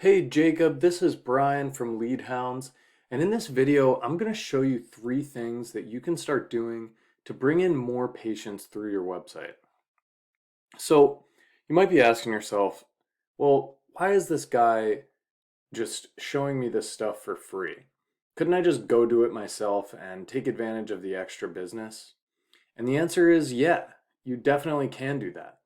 Hey Jacob, this is Brian from Lead Hounds, and in this video, I'm going to show you 3 things that you can start doing to bring in more patients through your website. So, you might be asking yourself, well, why is this guy just showing me this stuff for free? Couldn't I just go do it myself and take advantage of the extra business? And the answer is yeah, you definitely can do that.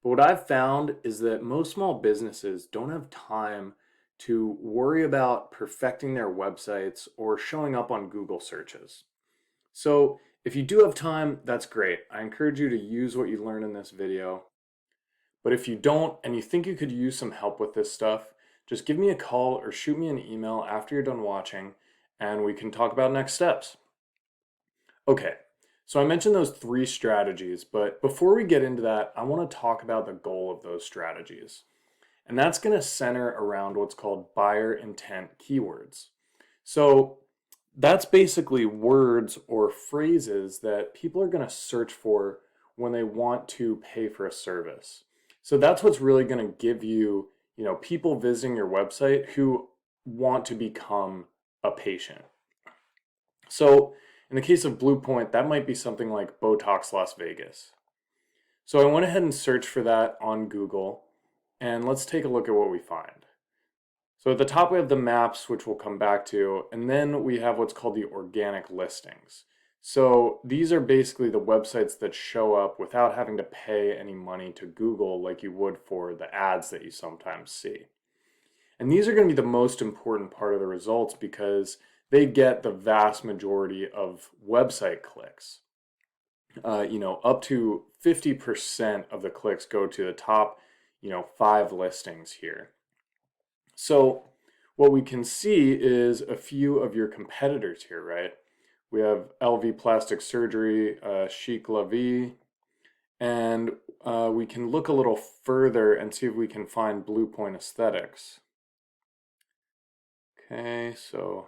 But what I've found is that most small businesses don't have time to worry about perfecting their websites or showing up on Google searches. So if you do have time, that's great. I encourage you to use what you learn in this video. But if you don't and you think you could use some help with this stuff, just give me a call or shoot me an email after you're done watching and we can talk about next steps. Okay, so I mentioned those 3 strategies, but before we get into that, I want to talk about the goal of those strategies. And that's going to center around what's called buyer intent keywords. So that's basically words or phrases that people are going to search for when they want to pay for a service. So that's what's really going to give you, people visiting your website who want to become a patient. So in the case of Blue Point, that might be something like Botox Las Vegas. So I went ahead and searched for that on Google, and let's take a look at what we find. So at the top we have the maps, which we'll come back to, and then we have what's called the organic listings. So these are basically the websites that show up without having to pay any money to Google like you would for the ads that you sometimes see. And these are going to be the most important part of the results because they get the vast majority of website clicks. Up to 50% of the clicks go to the top, 5 listings here. So what we can see is a few of your competitors here, right? We have LV Plastic Surgery, Chic La Vie, and we can look a little further and see if we can find Blue Point Aesthetics. Okay, so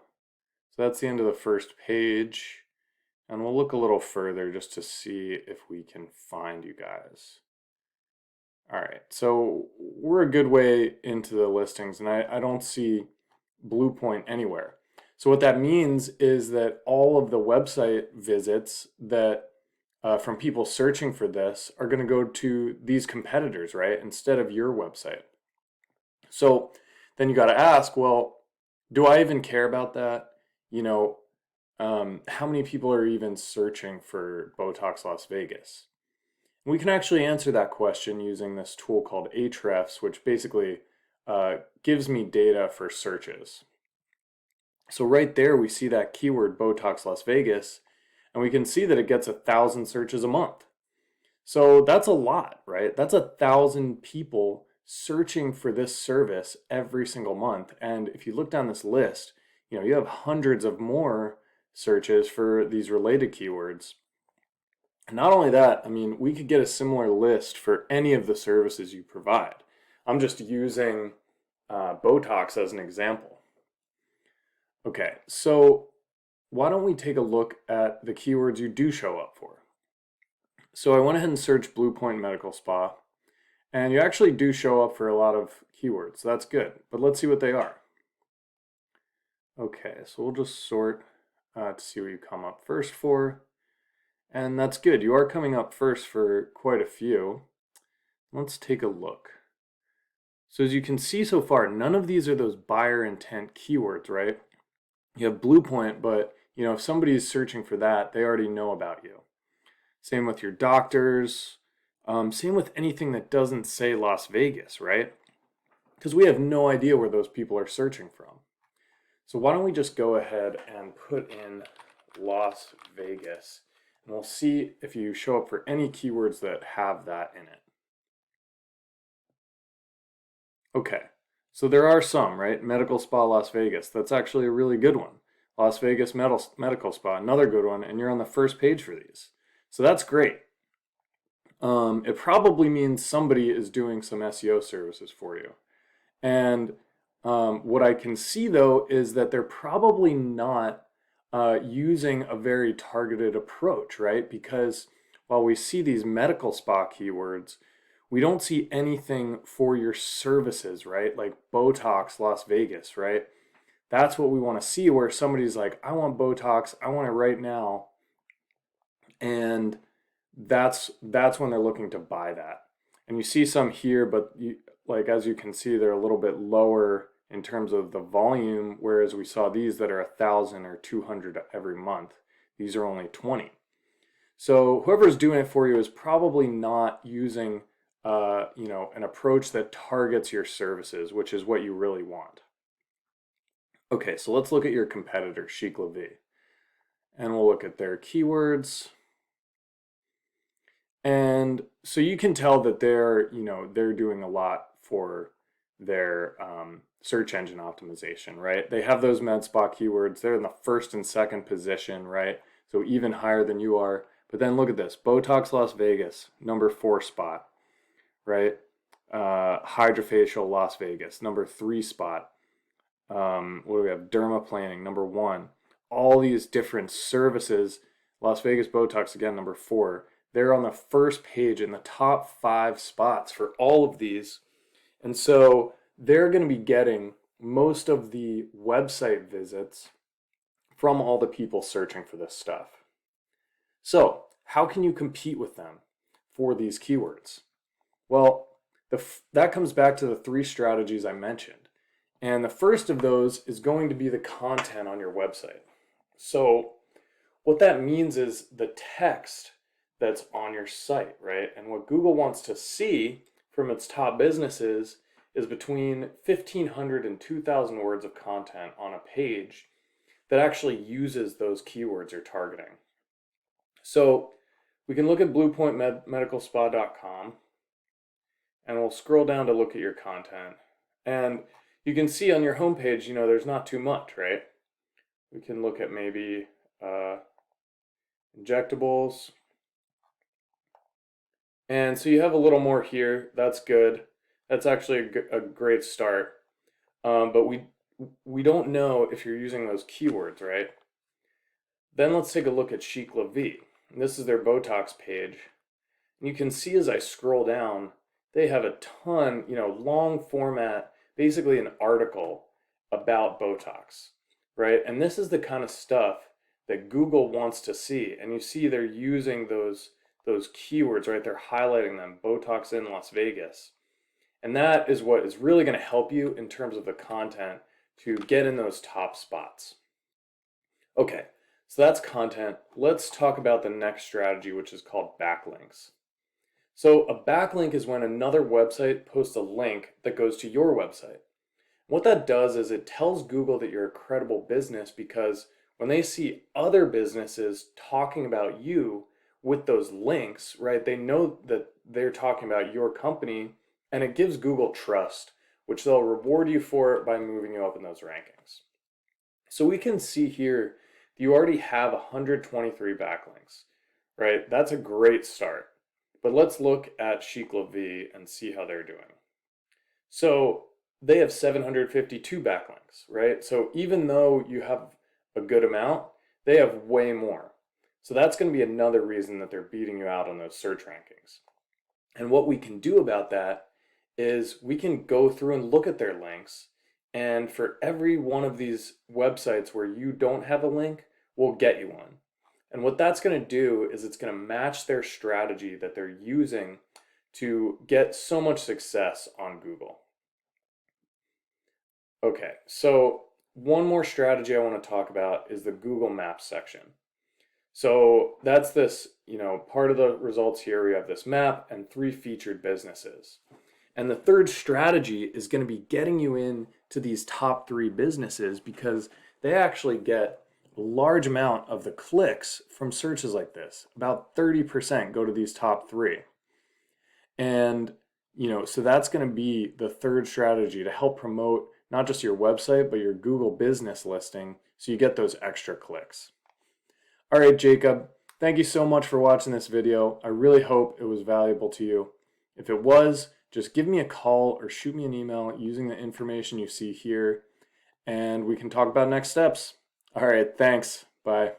that's the end of the first page. And we'll look a little further just to see if we can find you guys. All right, so we're a good way into the listings, and I don't see Blue Point anywhere. So what that means is that all of the website visits that from people searching for this are going to go to these competitors, right, instead of your website. So then you got to ask, well, do I even care about that? How many people are even searching for Botox Las Vegas? We can actually answer that question using this tool called Ahrefs, which basically gives me data for searches. So right there we see that keyword Botox Las Vegas, and we can see that it gets 1,000 searches a month. So that's a lot, right? That's 1,000 people searching for this service every single month. And if you look down this list, you have hundreds of more searches for these related keywords. And not only that, I mean, we could get a similar list for any of the services you provide. I'm just using Botox as an example. Okay, so why don't we take a look at the keywords you do show up for? So I went ahead and searched Blue Point Medical Spa, and you actually do show up for a lot of keywords. So that's good, but let's see what they are. Okay, so we'll just sort to see what you come up first for. And that's good. You are coming up first for quite a few. Let's take a look. So as you can see so far, none of these are those buyer intent keywords, right? You have Blue Point, but if somebody is searching for that, they already know about you. Same with your doctors. Same with anything that doesn't say Las Vegas, right? Because we have no idea where those people are searching from. So why don't we just go ahead and put in Las Vegas, and we'll see if you show up for any keywords that have that in it. Okay, so there are some, right? Medical Spa Las Vegas, that's actually a really good one. Las Vegas Medical Spa, another good one, and you're on the first page for these. So that's great. It probably means somebody is doing some SEO services for you. And what I can see though is that they're probably not using a very targeted approach, right? Because while we see these medical spa keywords, We don't see anything for your services, right? Like Botox Las Vegas, right? That's what we want to see, where somebody's like, I want Botox, I want it right now. And that's when they're looking to buy that. And you see some here, but like as you can see, they're a little bit lower in terms of the volume, whereas we saw these that are 1,000 or 200 every month. These are only 20. So whoever's doing it for you is probably not using an approach that targets your services, which is what you really want. Okay, so let's look at your competitor, Chic La Vie, and we'll look at their keywords. And so you can tell that they're doing a lot for their search engine optimization, right? They have those med spa keywords. They're in the first and second position, right? So even higher than you are. But then look at this, Botox Las Vegas, number 4 spot, right? Hydrofacial Las Vegas, number 3 spot. What do we have? Dermaplaning, number 1. All these different services. Las Vegas Botox, again, number 4. They're on the first page in the top 5 spots for all of these. And so they're going to be getting most of the website visits from all the people searching for this stuff. So how can you compete with them for these keywords? Well, that comes back to the 3 strategies I mentioned. And the first of those is going to be the content on your website. So what that means is the text that's on your site, right? And what Google wants to see from its top businesses is between 1,500 and 2,000 words of content on a page that actually uses those keywords you're targeting. So we can look at bluepointmedicalspa.com and we'll scroll down to look at your content. And you can see on your homepage, there's not too much, right? We can look at maybe injectables. And so you have a little more here. That's good. That's actually a great start. But we don't know if you're using those keywords, right? Then let's take a look at Chic La Vie. This is their Botox page. And you can see as I scroll down, they have a ton, long format, basically an article about Botox, right? And this is the kind of stuff that Google wants to see. And you see they're using those keywords, right? They're highlighting them, Botox in Las Vegas. And that is what is really going to help you in terms of the content to get in those top spots. Okay, so that's content. Let's talk about the next strategy, which is called backlinks. So a backlink is when another website posts a link that goes to your website. What that does is it tells Google that you're a credible business, because when they see other businesses talking about you with those links, right, they know that they're talking about your company, and it gives Google trust, which they'll reward you for by moving you up in those rankings. So we can see here you already have 123 backlinks, right? That's a great start. But let's look at Chic La Vie and see how they're doing. So they have 752 backlinks, right? So even though you have a good amount, they have way more. So that's going to be another reason that they're beating you out on those search rankings. And what we can do about that is we can go through and look at their links. And for every one of these websites where you don't have a link, we'll get you one. And what that's going to do is it's going to match their strategy that they're using to get so much success on Google. Okay, so one more strategy I want to talk about is the Google Maps section. So that's this, part of the results here. We have this map and 3 featured businesses. And the third strategy is going to be getting you in to these top 3 businesses, because they actually get a large amount of the clicks from searches like this. About 30% go to these top 3. And, so that's going to be the third strategy to help promote not just your website, but your Google business listing, so you get those extra clicks. All right, Jacob, thank you so much for watching this video. I really hope it was valuable to you. If it was, just give me a call or shoot me an email using the information you see here, and we can talk about next steps. All right, thanks. Bye.